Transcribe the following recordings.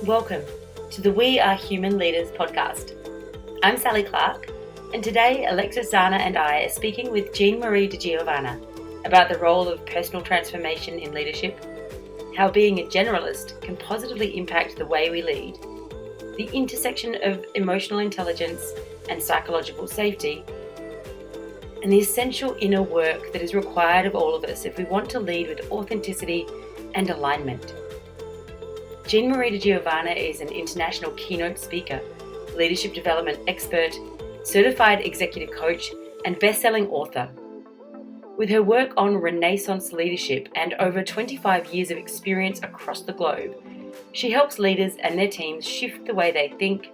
Welcome to the We Are Human Leaders podcast. I'm Sally Clark, and today Alexis Zana and I are speaking with Jean Marie DiGiovanna about the role of personal transformation in leadership, how being a generalist can positively impact the way we lead, the intersection of emotional intelligence and psychological safety, and the essential inner work that is required of all of us if we want to lead with authenticity and alignment. Jean Marie DiGiovanna is an international keynote speaker, leadership development expert, certified executive coach, and best-selling author. With her work on Renaissance leadership and over 25 years of experience across the globe, she helps leaders and their teams shift the way they think,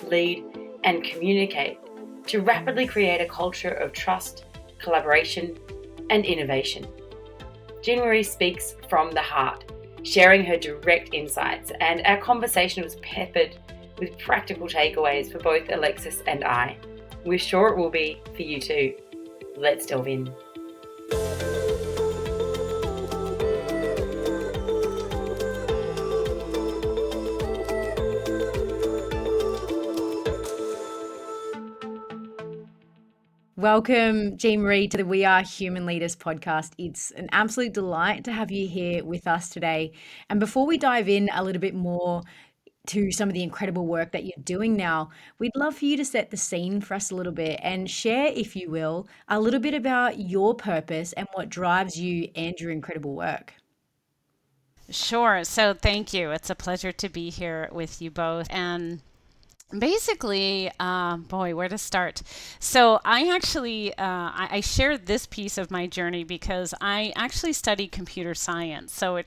lead, and communicate to rapidly create a culture of trust, collaboration, and innovation. Jean Marie speaks from the heart, sharing her direct insights, and our conversation was peppered with practical takeaways for both Alexis and I. We're sure it will be for you too. Let's delve in. Welcome, Jean Marie, to the We Are Human Leaders podcast. It's an absolute delight to have you here with us today. And before we dive in a little bit more to some of the incredible work that you're doing now, we'd love for you to set the scene for us a little bit and share, if you will, a little bit about your purpose and what drives you and your incredible work. Sure. So thank you. It's a pleasure to be here with you both. And basically, where to start? So I actually, I shared this piece of my journey because I actually studied computer science. So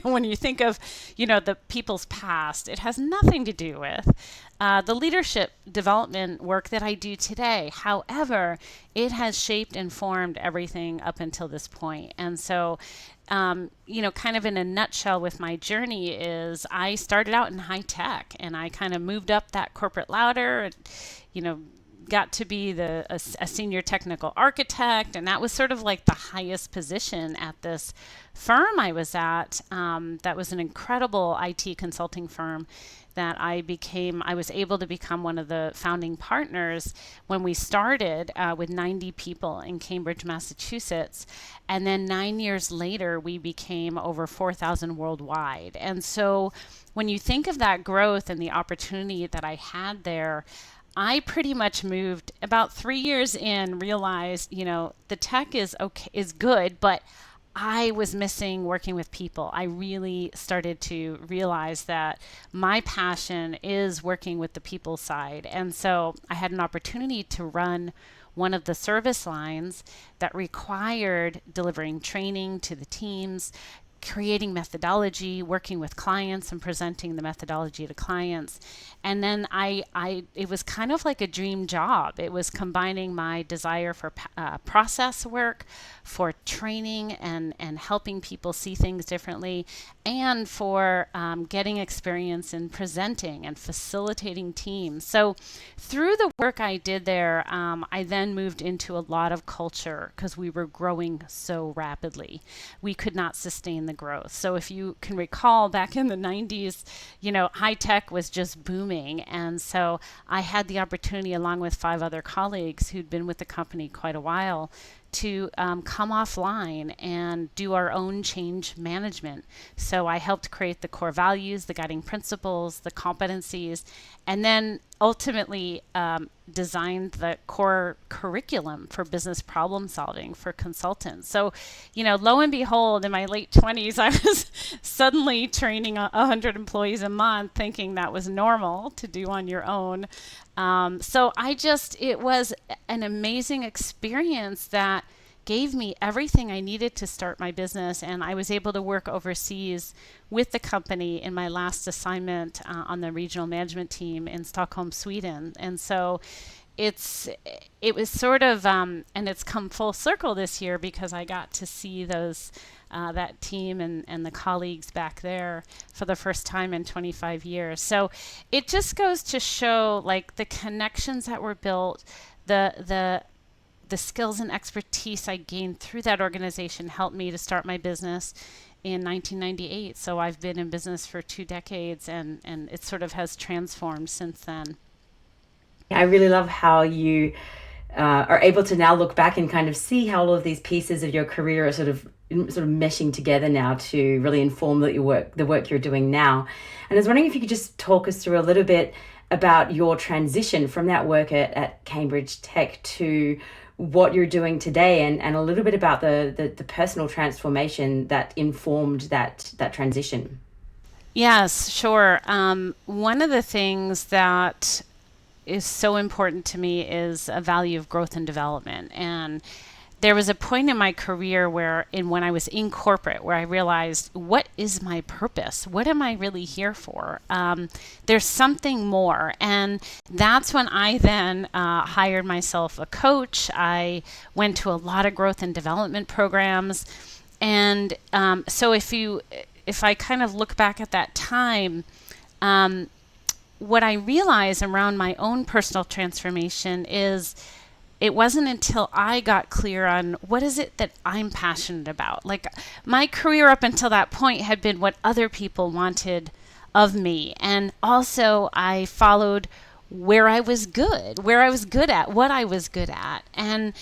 when you think of, the people's past, it has nothing to do with the leadership development work that I do today. However, it has shaped and formed everything up until this point. And so kind of in a nutshell with my journey is I started out in high tech and I kind of moved up that corporate ladder and, got to be a senior technical architect. And that was sort of like the highest position at this firm I was at. That was an incredible IT consulting firm that I was able to become one of the founding partners when we started with 90 people in Cambridge, Massachusetts. And then 9 years later, we became over 4,000 worldwide. And so when you think of that growth and the opportunity that I had there, I pretty much moved about 3 years in, realized, the tech is good, but I was missing working with people. I really started to realize that my passion is working with the people side. And so I had an opportunity to run one of the service lines that required delivering training to the teams, creating methodology, working with clients and presenting the methodology to clients. And then it was kind of like a dream job. It was combining my desire for process work, for training and helping people see things differently, and for getting experience in presenting and facilitating teams. So through the work I did there, I then moved into a lot of culture because we were growing so rapidly. We could not sustain the growth. So if you can recall, back in the 90s, high tech was just booming. And so I had the opportunity, along with 5 other colleagues who'd been with the company quite a while, to come offline and do our own change management. So I helped create the core values, the guiding principles, the competencies, and then ultimately designed the core curriculum for business problem solving for consultants. So, lo and behold, in my late 20s, I was suddenly training 100 employees a month, thinking that was normal to do on your own. It was an amazing experience that gave me everything I needed to start my business. And I was able to work overseas with the company in my last assignment on the regional management team in Stockholm, Sweden. And so it was sort of, and it's come full circle this year because I got to see that team and the colleagues back there for the first time in 25 years. So it just goes to show like the connections that were built, the the skills and expertise I gained through that organization helped me to start my business in 1998. So I've been in business for 2 decades, and it sort of has transformed since then. I really love how you are able to now look back and kind of see how all of these pieces of your career are sort of meshing together now to really inform the work you're doing now. And I was wondering if you could just talk us through a little bit about your transition from that work at Cambridge Tech to what you're doing today, and a little bit about the personal transformation that informed that transition. Yes, sure. One of the things that is so important to me is a value of growth and development. And there was a point in my career when I was in corporate, where I realized, what is my purpose? What am I really here for? There's something more. And that's when I then hired myself a coach. I went to a lot of growth and development programs. And so if I kind of look back at that time, what I realized around my own personal transformation is it wasn't until I got clear on what is it that I'm passionate about. Like, my career up until that point had been what other people wanted of me. And also I followed where I was good at, what I was good at. And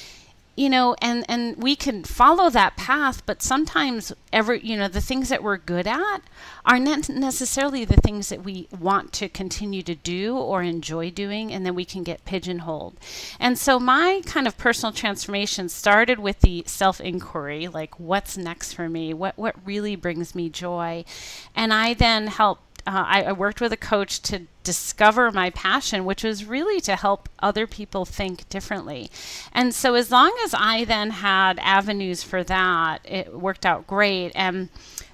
and we can follow that path, but sometimes the things that we're good at are not necessarily the things that we want to continue to do or enjoy doing, and then we can get pigeonholed. And so my kind of personal transformation started with the self-inquiry, like, what's next for me? What really brings me joy? And I then helped I worked with a coach to discover my passion, which was really to help other people think differently. And so as long as I then had avenues for that, it worked out great. And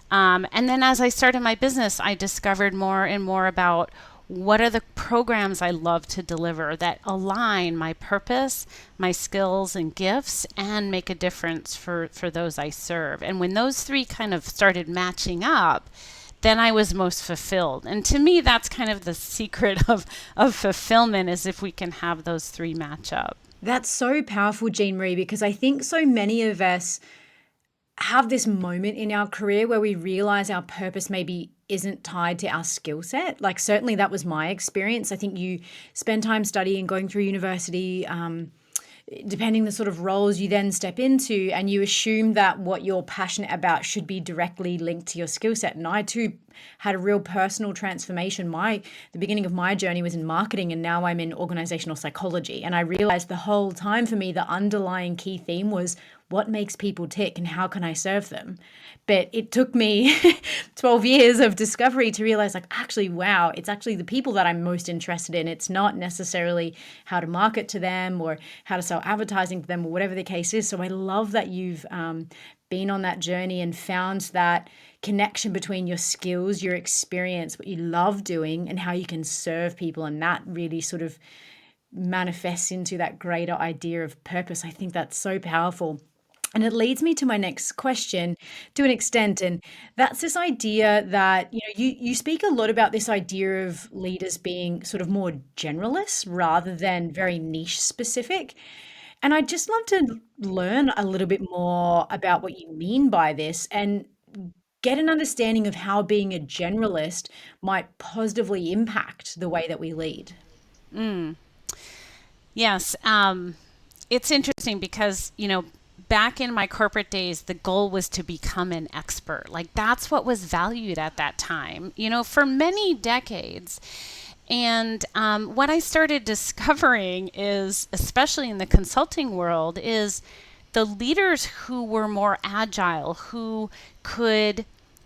then as I started my business, I discovered more and more about what are the programs I love to deliver that align my purpose, my skills and gifts, and make a difference for those I serve. And when those three kind of started matching up, then I was most fulfilled. And to me, that's kind of the secret of fulfillment, is if we can have those three match up. That's so powerful, Jean Marie, because I think so many of us have this moment in our career where we realize our purpose maybe isn't tied to our skill set. Like, certainly that was my experience. I think you spend time studying, going through university, depending the sort of roles you then step into, and you assume that what you're passionate about should be directly linked to your skill set. And I too had a real personal transformation. The beginning of my journey was in marketing, and now I'm in organizational psychology. And I realized the whole time for me, the underlying key theme was, what makes people tick and how can I serve them? But it took me 12 years of discovery to realize, like, actually, wow, it's actually the people that I'm most interested in. It's not necessarily how to market to them or how to sell advertising to them or whatever the case is. So I love that you've been on that journey and found that connection between your skills, your experience, what you love doing, and how you can serve people. And that really sort of manifests into that greater idea of purpose. I think that's so powerful. And it leads me to my next question to an extent, and that's this idea that, you speak a lot about this idea of leaders being sort of more generalists rather than very niche specific. And I'd just love to learn a little bit more about what you mean by this and get an understanding of how being a generalist might positively impact the way that we lead. Yes. It's interesting because, back in my corporate days, the goal was to become an expert. Like, that's what was valued at that time, for many decades. And what I started discovering is, especially in the consulting world, is the leaders who were more agile, who could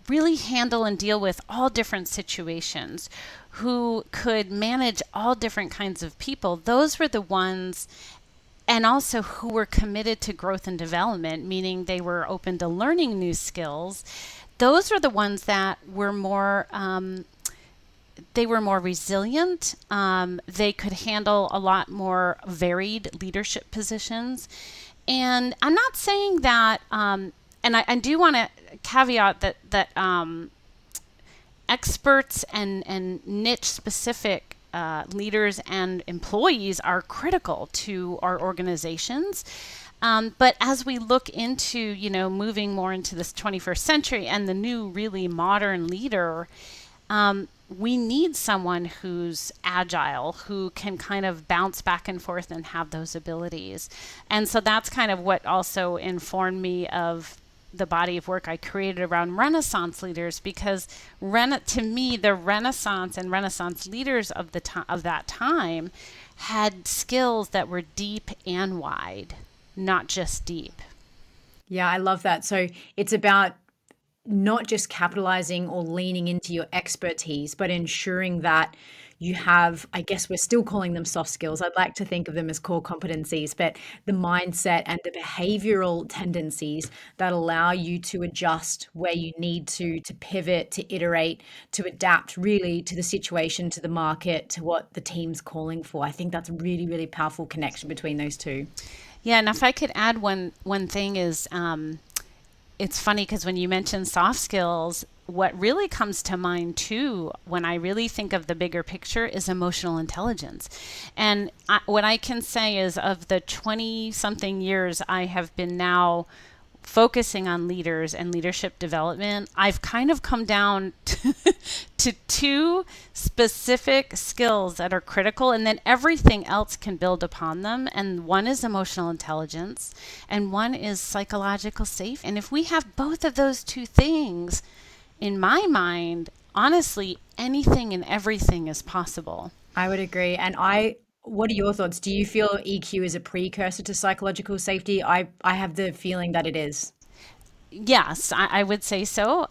really handle and deal with all different situations, who could manage all different kinds of people, those were the ones, and also who were committed to growth and development, meaning they were open to learning new skills. Those were the ones that were more resilient. They could handle a lot more varied leadership positions. And I'm not saying that, and I do want to caveat that experts and niche specific leaders and employees are critical to our organizations. But as we look into, moving more into this 21st century and the new really modern leader, we need someone who's agile, who can kind of bounce back and forth and have those abilities. And so that's kind of what also informed me of the body of work I created around Renaissance leaders, because to me, the Renaissance and Renaissance leaders of that time had skills that were deep and wide, not just deep. Yeah, I love that. So it's about not just capitalizing or leaning into your expertise, but ensuring that you have, I guess we're still calling them soft skills. I'd like to think of them as core competencies, but the mindset and the behavioral tendencies that allow you to adjust where you need to pivot, to iterate, to adapt really to the situation, to the market, to what the team's calling for. I think that's a really, really powerful connection between those two. Yeah, and if I could add one thing is, it's funny because when you mention soft skills, what really comes to mind too, when I really think of the bigger picture, is emotional intelligence. And what I can say is, of the 20-something years I have been now focusing on leaders and leadership development, I've kind of come down to two specific skills that are critical, and then everything else can build upon them. And one is emotional intelligence, and one is psychological safety. And if we have both of those two things, in my mind, honestly, anything and everything is possible. I would agree. And what are your thoughts? Do you feel EQ is a precursor to psychological safety? I have the feeling that it is. Yes, I would say so.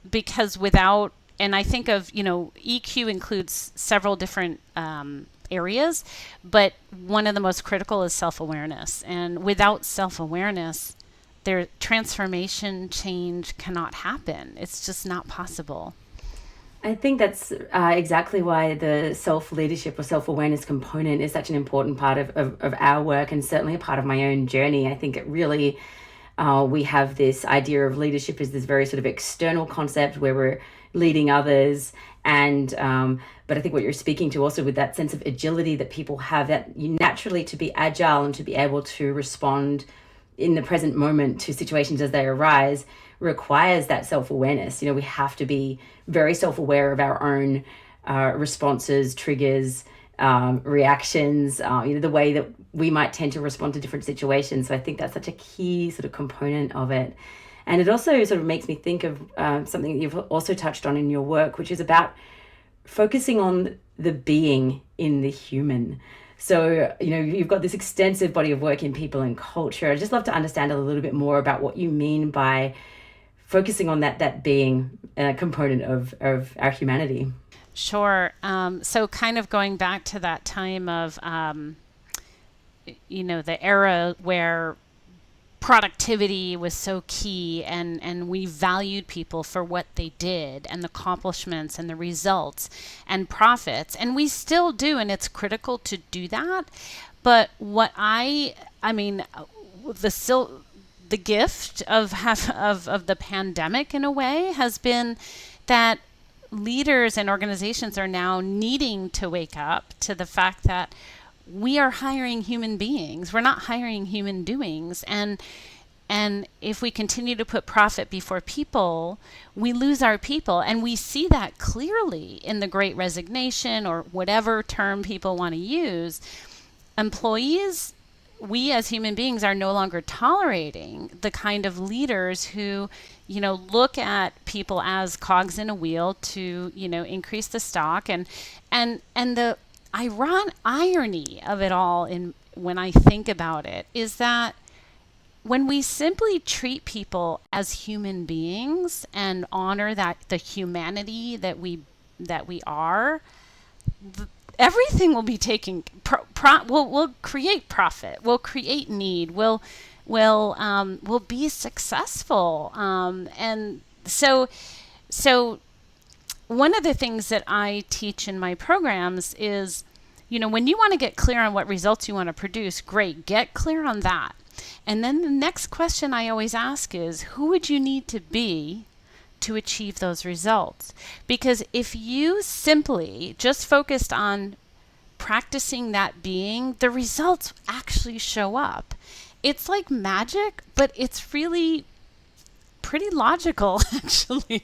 Because without, and I think of, EQ includes several different areas, but one of the most critical is self-awareness. And without self-awareness, their transformation, change cannot happen. It's just not possible. I think that's exactly why the self-leadership or self-awareness component is such an important part of our work, and certainly a part of my own journey. I think it really, we have this idea of leadership as this very sort of external concept where we're leading others. And but I think what you're speaking to also with that sense of agility that people have, that you naturally, to be agile and to be able to respond in the present moment to situations as they arise, requires that self-awareness. We have to be very self-aware of our own responses, triggers, reactions, the way that we might tend to respond to different situations. So I think that's such a key sort of component of it. And it also sort of makes me think of something that you've also touched on in your work, which is about focusing on the being in the human. So, you've got this extensive body of work in people and culture. I'd just love to understand a little bit more about what you mean by focusing on that being component of our humanity. Sure. So kind of going back to that time of, the era where productivity was so key, and we valued people for what they did and the accomplishments and the results and profits, and we still do, and it's critical to do that. But what the gift of the pandemic in a way has been that leaders and organizations are now needing to wake up to the fact that we are hiring human beings. We're not hiring human doings. And if we continue to put profit before people, we lose our people. And we see that clearly in the Great Resignation, or whatever term people want to use. Employees, we as human beings, are no longer tolerating the kind of leaders who, look at people as cogs in a wheel to, increase the stock. And the irony of it all, when I think about it, is that when we simply treat people as human beings and honor that the humanity that we are, everything will be taken. We'll create profit. We'll create need. We'll be successful. And so one of the things that I teach in my programs is, when you want to get clear on what results you want to produce, great, get clear on that. And then the next question I always ask is, who would you need to be to achieve those results? Because if you simply just focused on practicing that being, the results actually show up. it's like magic, but it's really pretty logical, actually.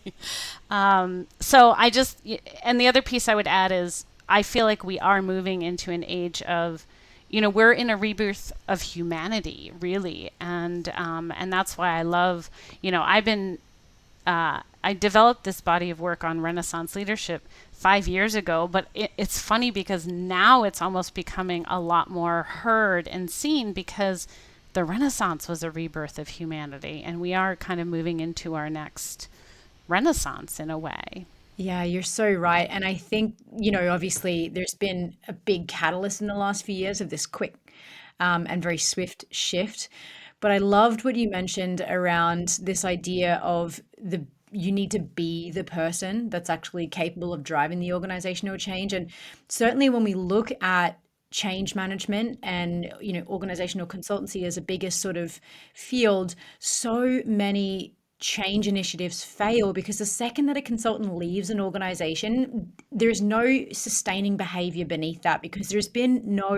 So and the other piece I would add is I feel like we are moving into an age of, we're in a rebirth of humanity, really, and that's why I love, I developed this body of work on Renaissance leadership 5 years ago, but it's funny because now it's almost becoming a lot more heard and seen because the Renaissance was a rebirth of humanity, and we are kind of moving into our next Renaissance in a way. Yeah, you're so right. And I think, obviously there's been a big catalyst in the last few years of this quick and very swift shift. But I loved what you mentioned around this idea of you need to be the person that's actually capable of driving the organizational change. And certainly when we look at change management and organizational consultancy as a biggest sort of field, so many change initiatives fail because the second that a consultant leaves an organization, there's no sustaining behavior beneath that because there's been no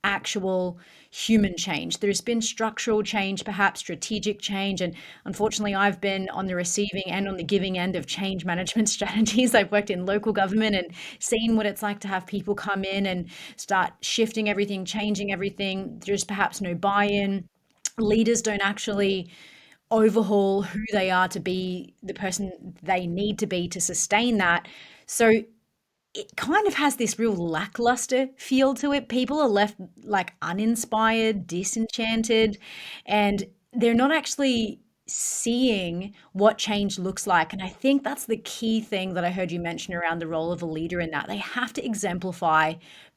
actual human change. There's been structural change, perhaps strategic change. And unfortunately, I've been on the receiving and on the giving end of change management strategies. I've worked in local government and seen what it's like to have people come in and start shifting everything, changing everything. There's perhaps no buy-in. Leaders don't actually overhaul who they are to be the person they need to be to sustain that. So it kind of has this real lackluster feel to it. People are left like uninspired, disenchanted, and they're not actually seeing what change looks like. And I think that's the key thing that I heard you mention around the role of a leader in that. They have to exemplify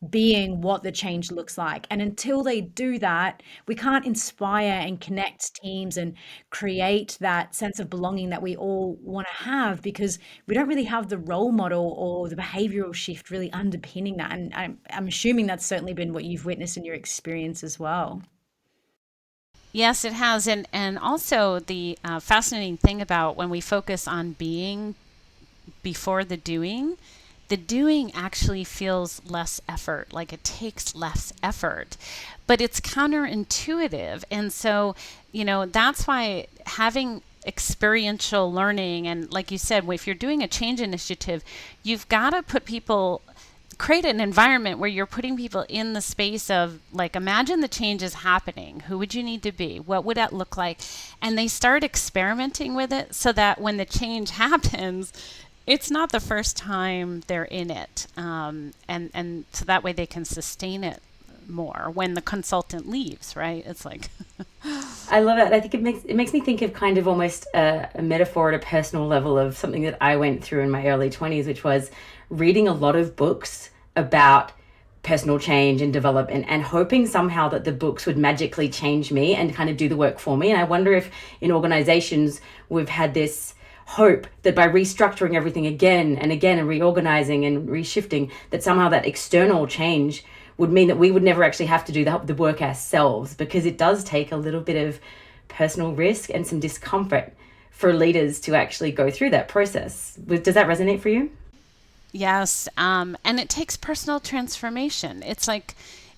being what the change looks like. And until they do that, we can't inspire and connect teams and create that sense of belonging that we all want to have because we don't really have the role model or the behavioral shift really underpinning that. And I'm assuming that's certainly been what you've witnessed in your experience as well. Yes, it has. And also the fascinating thing about when we focus on being before the doing actually feels less effort, like it takes less effort, but it's counterintuitive. And so, that's why having experiential learning, and like you said, if you're doing a change initiative, you've got to create an environment where you're putting people in the space of, like, imagine the change is happening. Who would you need to be? What would that look like? And they start experimenting with it so that when the change happens, it's not the first time they're in it. And so that way they can sustain it more when the consultant leaves, right? It's like... I love it. I think it makes me think of kind of almost a metaphor at a personal level of something that I went through in my early 20s, which was reading a lot of books about personal change and development and hoping somehow that the books would magically change me and kind of do the work for me. And I wonder if in organizations we've had this hope that by restructuring everything again and again and reorganizing and reshifting, that somehow that external change would mean that we would never actually have to do the work ourselves, because it does take a little bit of personal risk and some discomfort for leaders to actually go through that process. Does that resonate for you? Yes, and it takes personal transformation. It's like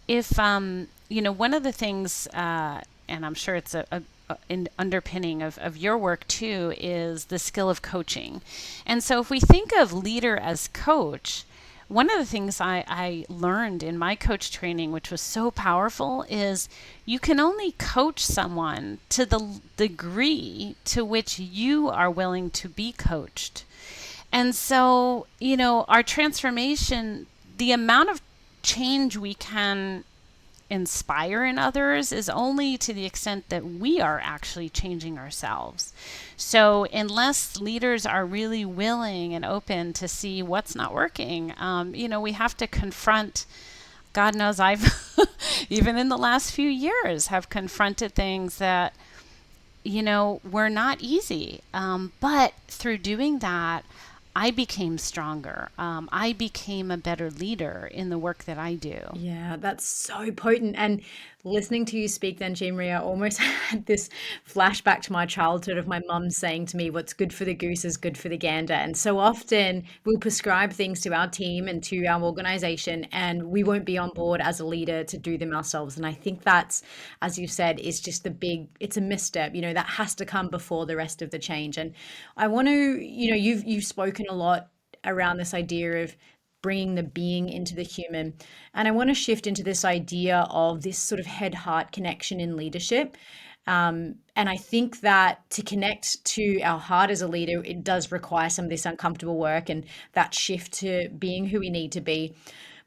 if, one of the things, and I'm sure it's an underpinning of your work too, is the skill of coaching. And so if we think of leader as coach, one of the things I learned in my coach training, which was so powerful, is you can only coach someone to the degree to which you are willing to be coached. And so, our transformation, the amount of change we can inspire in others is only to the extent that we are actually changing ourselves. So unless leaders are really willing and open to see what's not working, we have to confront. God knows I've, even in the last few years, have confronted things that, were not easy. But through doing that, I became stronger. I became a better leader in the work that I do. Yeah, that's so potent. And Listening to you speak then, Jean Marie, I almost had this flashback to my childhood of my mum saying to me, what's good for the goose is good for the gander. And so often we'll prescribe things to our team and to our organization, and we won't be on board as a leader to do them ourselves. And I think that's, as you said, is just it's a misstep, that has to come before the rest of the change. And I want to, you've spoken a lot around this idea of bringing the being into the human. And I want to shift into this idea of this sort of head-heart connection in leadership. And I think that to connect to our heart as a leader, it does require some of this uncomfortable work and that shift to being who we need to be.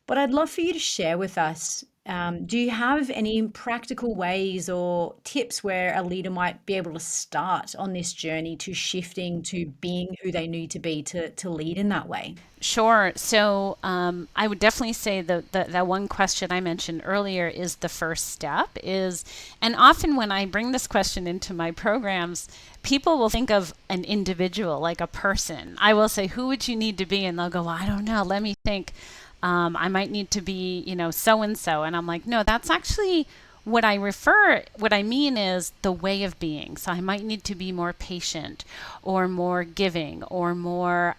But I'd love for you to share with us, do you have any practical ways or tips where a leader might be able to start on this journey to shifting to being who they need to be to lead in that way? Sure. So I would definitely say that one question I mentioned earlier is the first step and often when I bring this question into my programs, people will think of an individual, like a person. I will say, who would you need to be? And they'll go, well, I don't know. Let me think. I might need to be, so-and-so. And I'm like, no, that's actually what I mean is the way of being. So I might need to be more patient or more giving or more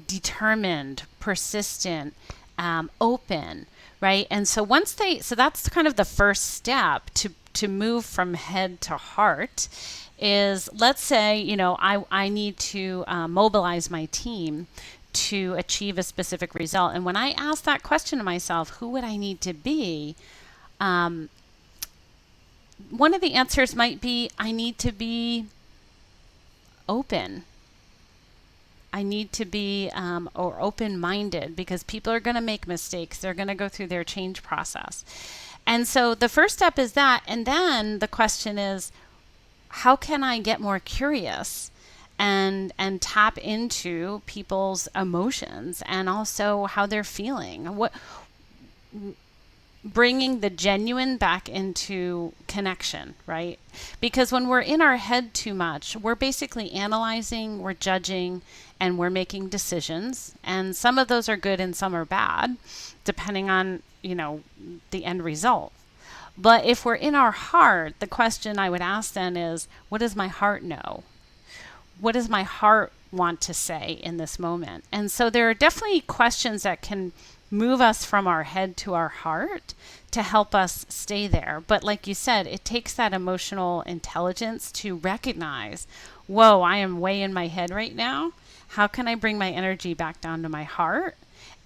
determined, persistent, open, right? And so so that's kind of the first step to move from head to heart is, let's say, I need to mobilize my team to achieve a specific result. And when I ask that question to myself, who would I need to be? One of the answers might be, I need to be open. I need to be or open-minded, because people are going to make mistakes. They're going to go through their change process. And so the first step is that. And then the question is, how can I get more curious and tap into people's emotions and also how they're feeling? Bringing the genuine back into connection, right? Because when we're in our head too much, we're basically analyzing, we're judging, and we're making decisions. And some of those are good and some are bad, depending on, the end result. But if we're in our heart, the question I would ask then is, what does my heart know? What does my heart want to say in this moment? And so there are definitely questions that can move us from our head to our heart to help us stay there. But like you said, it takes that emotional intelligence to recognize, whoa, I am way in my head right now. How can I bring my energy back down to my heart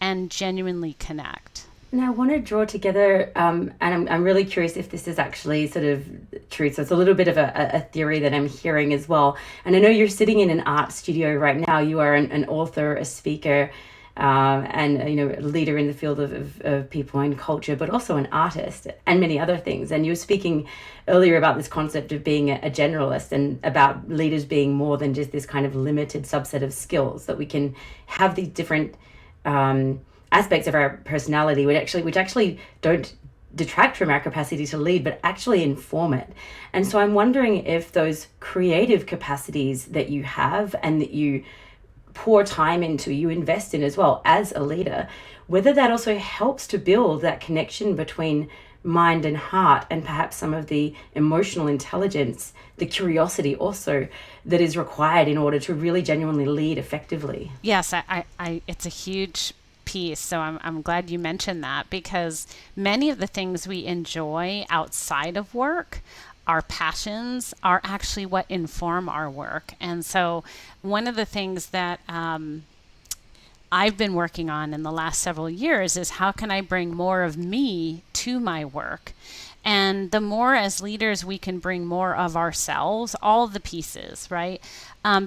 and genuinely connect? Now, I want to draw together, and I'm really curious if this is actually sort of true. So it's a little bit of a theory that I'm hearing as well. And I know you're sitting in an art studio right now. You are an author, a speaker, and a leader in the field of people and culture, but also an artist and many other things. And you were speaking earlier about this concept of being a generalist and about leaders being more than just this kind of limited subset of skills, that we can have these different aspects of our personality which actually don't detract from our capacity to lead, but actually inform it. And so I'm wondering if those creative capacities that you have and that you pour time into, you invest in as well as a leader, whether that also helps to build that connection between mind and heart, and perhaps some of the emotional intelligence, the curiosity also that is required in order to really genuinely lead effectively. Yes, I it's a huge piece. So I'm glad you mentioned that, because many of the things we enjoy outside of work, our passions, are actually what inform our work. And so one of the things that I've been working on in the last several years is, how can I bring more of me to my work? And the more as leaders we can bring more of ourselves, all the pieces, right?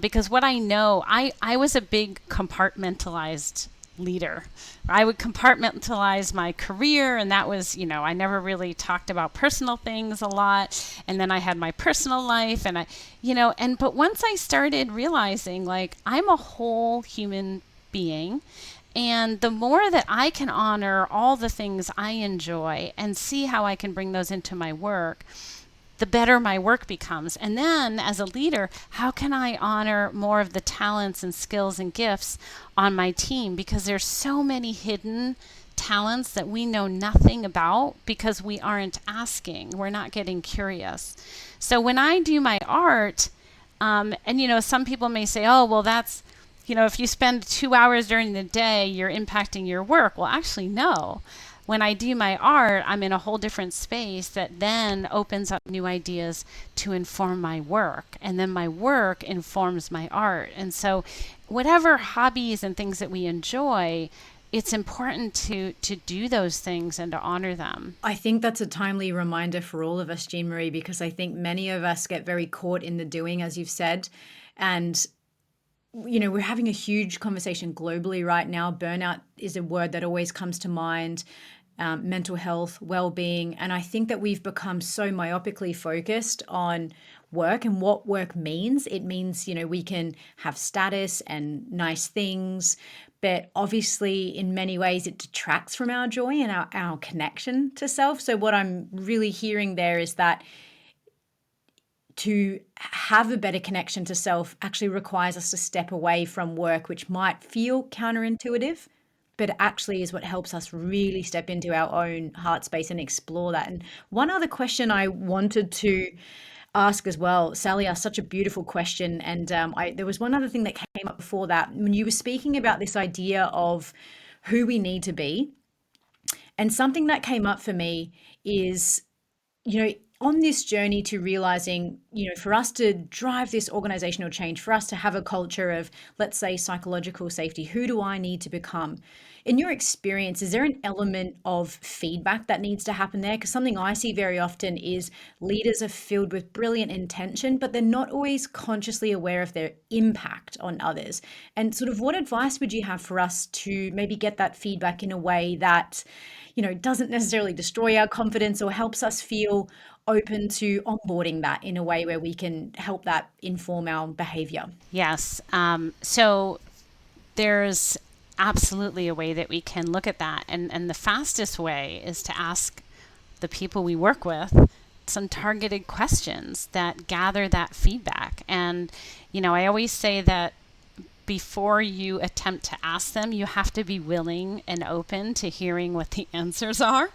Because what I know, I was a big compartmentalized leader. I would compartmentalize my career, and that was, I never really talked about personal things a lot. And then I had my personal life, and but once I started realizing, like, I'm a whole human being, and the more that I can honor all the things I enjoy and see how I can bring those into my work, the better my work becomes. And then as a leader, how can I honor more of the talents and skills and gifts on my team? Because there's so many hidden talents that we know nothing about because we aren't asking. We're not getting curious. So when I do my art, and some people may say, oh, well, that's, if you spend 2 hours during the day, you're impacting your work. Well, actually, no. When I do my art, I'm in a whole different space that then opens up new ideas to inform my work. And then my work informs my art. And so whatever hobbies and things that we enjoy, it's important to do those things and to honor them. I think that's a timely reminder for all of us, Jean Marie, because I think many of us get very caught in the doing, as you've said. And we're having a huge conversation globally right now. Burnout is a word that always comes to mind. Mental health, well-being. And I think that we've become so myopically focused on work and what work means. It means, we can have status and nice things, but obviously in many ways it detracts from our joy and our connection to self. So what I'm really hearing there is that to have a better connection to self actually requires us to step away from work, which might feel counterintuitive, but actually is what helps us really step into our own heart space and explore that. And one other question I wanted to ask as well, Sally asked such a beautiful question. And there was one other thing that came up before that. When you were speaking about this idea of who we need to be, and something that came up for me is, on this journey to realizing, for us to drive this organizational change, for us to have a culture of, let's say, psychological safety, who do I need to become? In your experience, is there an element of feedback that needs to happen there? Because something I see very often is leaders are filled with brilliant intention, but they're not always consciously aware of their impact on others. And sort of what advice would you have for us to maybe get that feedback in a way that, doesn't necessarily destroy our confidence or helps us feel open to onboarding that in a way where we can help that inform our behavior? Yes. So there's absolutely a way that we can look at that. And the fastest way is to ask the people we work with some targeted questions that gather that feedback. And, I always say that before you attempt to ask them, you have to be willing and open to hearing what the answers are.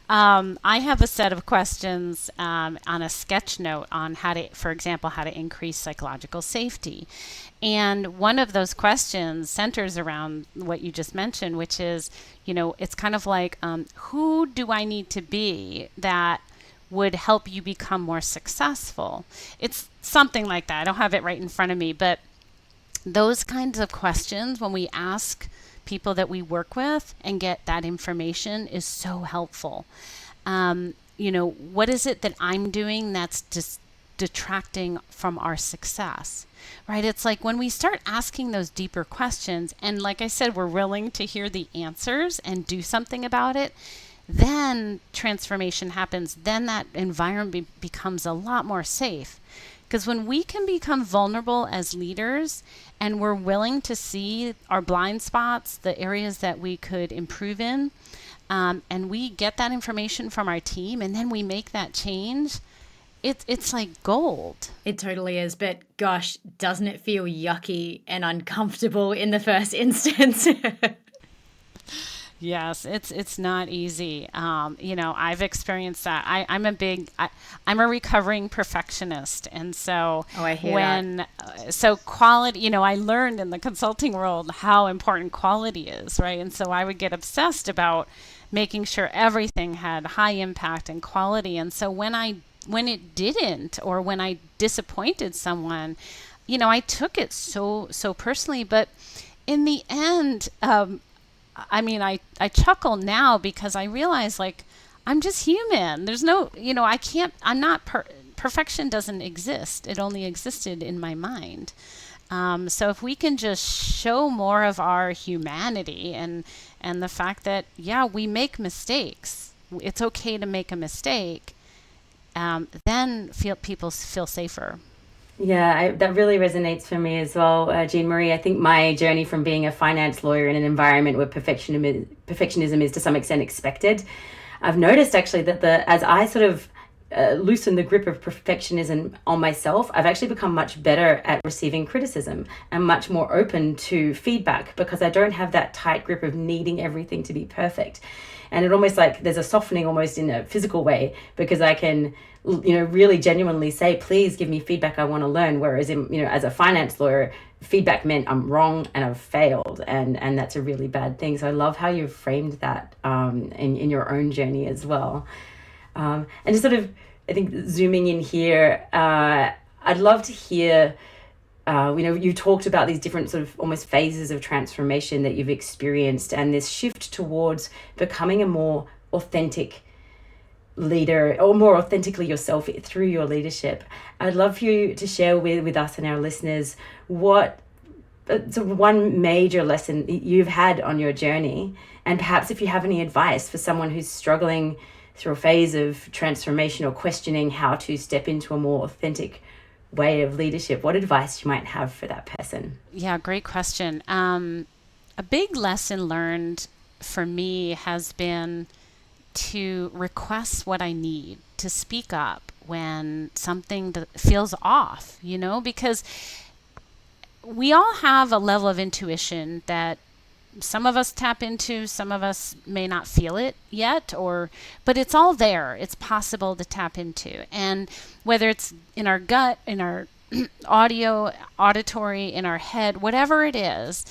I have a set of questions on a sketch note on for example, how to increase psychological safety. And one of those questions centers around what you just mentioned, which is, it's kind of like, who do I need to be that would help you become more successful? It's something like that. I don't have it right in front of me, but those kinds of questions, when we ask people that we work with and get that information, is so helpful. What is it that I'm doing that's just detracting from our success, right? It's like when we start asking those deeper questions, and like I said, we're willing to hear the answers and do something about it, then transformation happens. Then that environment becomes a lot more safe. Because when we can become vulnerable as leaders and we're willing to see our blind spots, the areas that we could improve in, and we get that information from our team and then we make that change, it's like gold. It totally is. But gosh, doesn't it feel yucky and uncomfortable in the first instance? Yes, it's not easy. I've experienced that. I'm a recovering perfectionist, and so I hear that. So quality. I learned in the consulting world how important quality is, right? And so I would get obsessed about making sure everything had high impact and quality. And so when it didn't, or when I disappointed someone, I took it so personally. But in the end, I chuckle now because I realize, like, I'm just human. There's no, perfection doesn't exist. It only existed in my mind. So if we can just show more of our humanity and the fact that, we make mistakes. It's okay to make a mistake. Then people feel safer. Yeah, that really resonates for me as well, Jean Marie. I think my journey from being a finance lawyer in an environment where perfectionism is to some extent expected, I've noticed actually that as I sort of loosen the grip of perfectionism on myself, I've actually become much better at receiving criticism and much more open to feedback, because I don't have that tight grip of needing everything to be perfect. And it almost like there's a softening almost in a physical way, because I can, really genuinely say, please give me feedback, I want to learn. Whereas as a finance lawyer, feedback meant I'm wrong and I've failed, and that's a really bad thing. So I love how you've framed that in your own journey as well. And just sort of, I think, zooming in here, I'd love to hear, you talked about these different sort of almost phases of transformation that you've experienced, and this shift towards becoming a more authentic leader, or more authentically yourself through your leadership. I'd love for you to share with us and our listeners what one major lesson you've had on your journey, and perhaps if you have any advice for someone who's struggling through a phase of transformation or questioning how to step into a more authentic way of leadership, what advice you might have for that person? Yeah, great question. A big lesson learned for me has been to request what I need, to speak up when something feels off, because we all have a level of intuition that some of us tap into, some of us may not feel it yet, but it's all there. It's possible to tap into. And whether it's in our gut, in our auditory, in our head, whatever it is,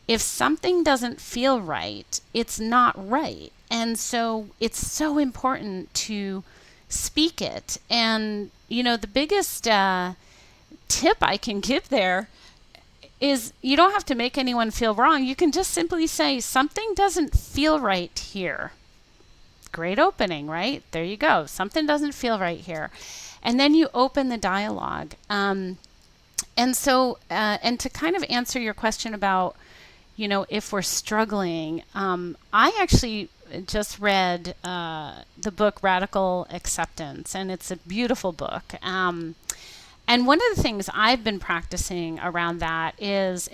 if something doesn't feel right, it's not right. And so it's so important to speak it. And, the biggest tip I can give there is you don't have to make anyone feel wrong. You can just simply say, something doesn't feel right here. Great opening, right? There you go. Something doesn't feel right here. And then you open the dialogue. And to kind of answer your question about, if we're struggling, I actually just read the book Radical Acceptance, and it's a beautiful book. And one of the things I've been practicing around that is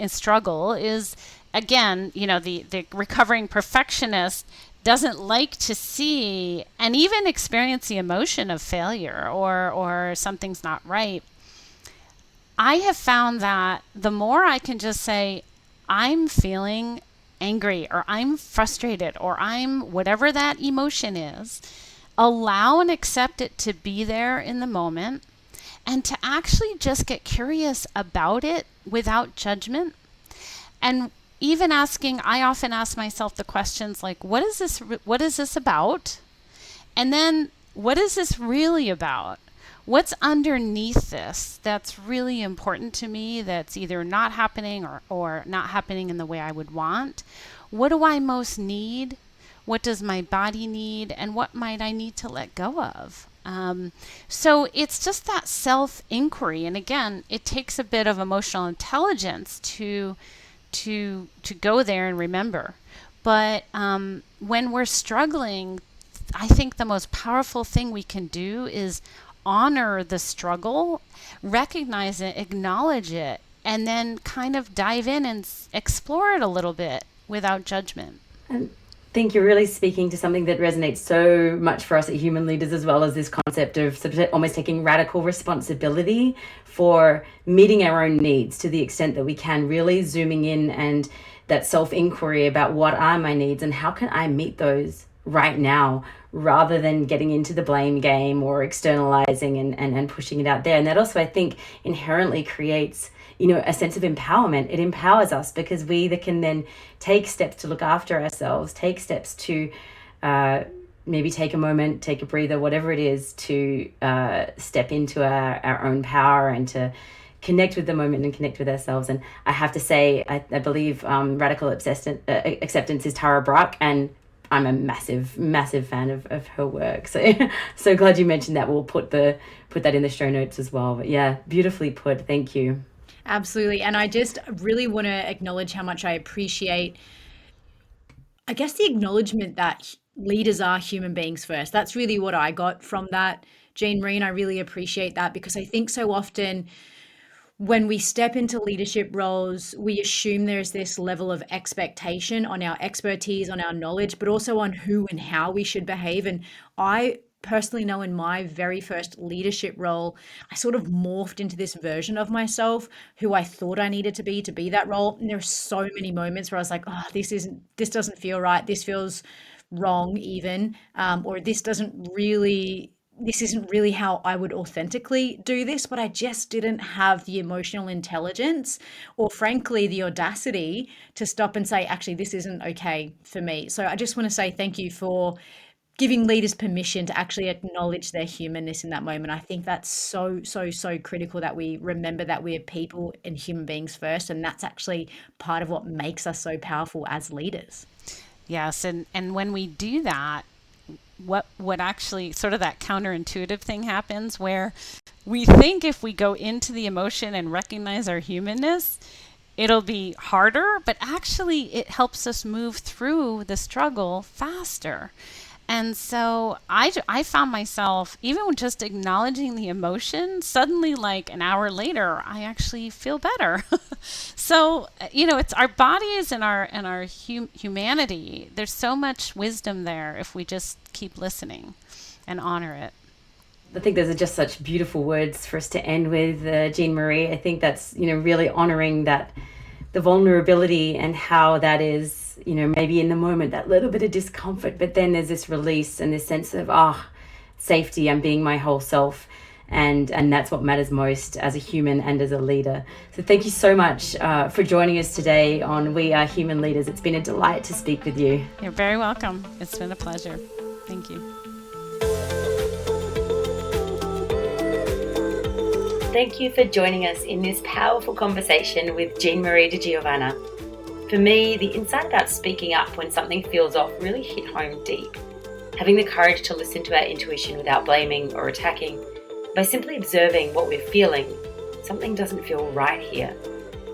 again, the recovering perfectionist doesn't like to see and even experience the emotion of failure or something's not right. I have found that the more I can just say, I'm feeling angry, or I'm frustrated, or I'm whatever that emotion is, allow and accept it to be there in the moment, and to actually just get curious about it without judgment. And even I often ask myself the questions like, what is this about? And then, what is this really about? What's underneath this that's really important to me, that's either not happening or not happening in the way I would want? What do I most need? What does my body need? And what might I need to let go of? So it's just that self-inquiry. And again, it takes a bit of emotional intelligence to go there and remember. But when we're struggling, I think the most powerful thing we can do is honor the struggle, recognize it, acknowledge it, and then kind of dive in and explore it a little bit without judgment. I think you're really speaking to something that resonates so much for us at Human Leaders, as well as this concept of sort of almost taking radical responsibility for meeting our own needs to the extent that we can, really zooming in, and that self-inquiry about what are my needs and how can I meet those right now, rather than getting into the blame game or externalizing and pushing it out there. And that also, I think, inherently creates, a sense of empowerment. It empowers us because we either can then take steps to look after ourselves, take steps to maybe take a moment, take a breather, whatever it is, to step into our own power and to connect with the moment and connect with ourselves. And I have to say, I believe Radical Acceptance is Tara Brach, and I'm a massive, massive fan of her work. So glad you mentioned that. We'll put that in the show notes as well. But yeah, beautifully put. Thank you. Absolutely. And I just really want to acknowledge how much I appreciate, I guess, the acknowledgement that leaders are human beings first. That's really what I got from that, Jean Marie, and I really appreciate that, because I think so often when we step into leadership roles, we assume there's this level of expectation on our expertise, on our knowledge, but also on who and how we should behave. And I personally know in my very first leadership role, I sort of morphed into this version of myself who I thought I needed to be that role. And there are so many moments where I was like, oh, this doesn't feel right. This feels wrong even, or this isn't really how I would authentically do this, but I just didn't have the emotional intelligence or frankly the audacity to stop and say, actually, this isn't okay for me. So I just want to say thank you for giving leaders permission to actually acknowledge their humanness in that moment. I think that's so, so, so critical that we remember that we're people and human beings first. And that's actually part of what makes us so powerful as leaders. Yes, and when we do that, what actually sort of that counterintuitive thing happens where we think if we go into the emotion and recognize our humanness, it'll be harder, but actually it helps us move through the struggle faster. And so I found myself, even with just acknowledging the emotion, suddenly like an hour later, I actually feel better. So, it's our bodies and our humanity. There's so much wisdom there if we just keep listening and honor it. I think those are just such beautiful words for us to end with, Jean Marie. I think that's, really honoring that the vulnerability and how that is, maybe in the moment, that little bit of discomfort, but then there's this release and this sense of, safety, I'm being my whole self. And that's what matters most as a human and as a leader. So thank you so much for joining us today on We Are Human Leaders. It's been a delight to speak with you. You're very welcome. It's been a pleasure. Thank you. Thank you for joining us in this powerful conversation with Jean Marie DiGiovanna. For me, the insight about speaking up when something feels off really hit home deep. Having the courage to listen to our intuition without blaming or attacking. By simply observing what we're feeling, something doesn't feel right here.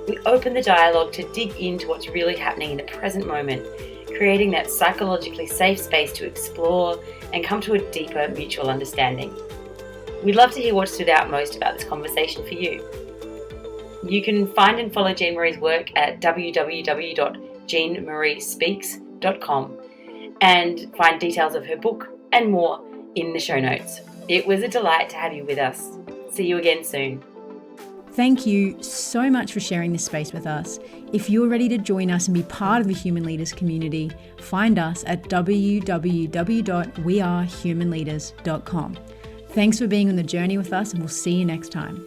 We open the dialogue to dig into what's really happening in the present moment, creating that psychologically safe space to explore and come to a deeper mutual understanding. We'd love to hear what stood out most about this conversation for you. You can find and follow Jean Marie's work at www.jeanmariespeaks.com and find details of her book and more in the show notes. It was a delight to have you with us. See you again soon. Thank you so much for sharing this space with us. If you're ready to join us and be part of the Human Leaders community, find us at www.wearehumanleaders.com. Thanks for being on the journey with us, and we'll see you next time.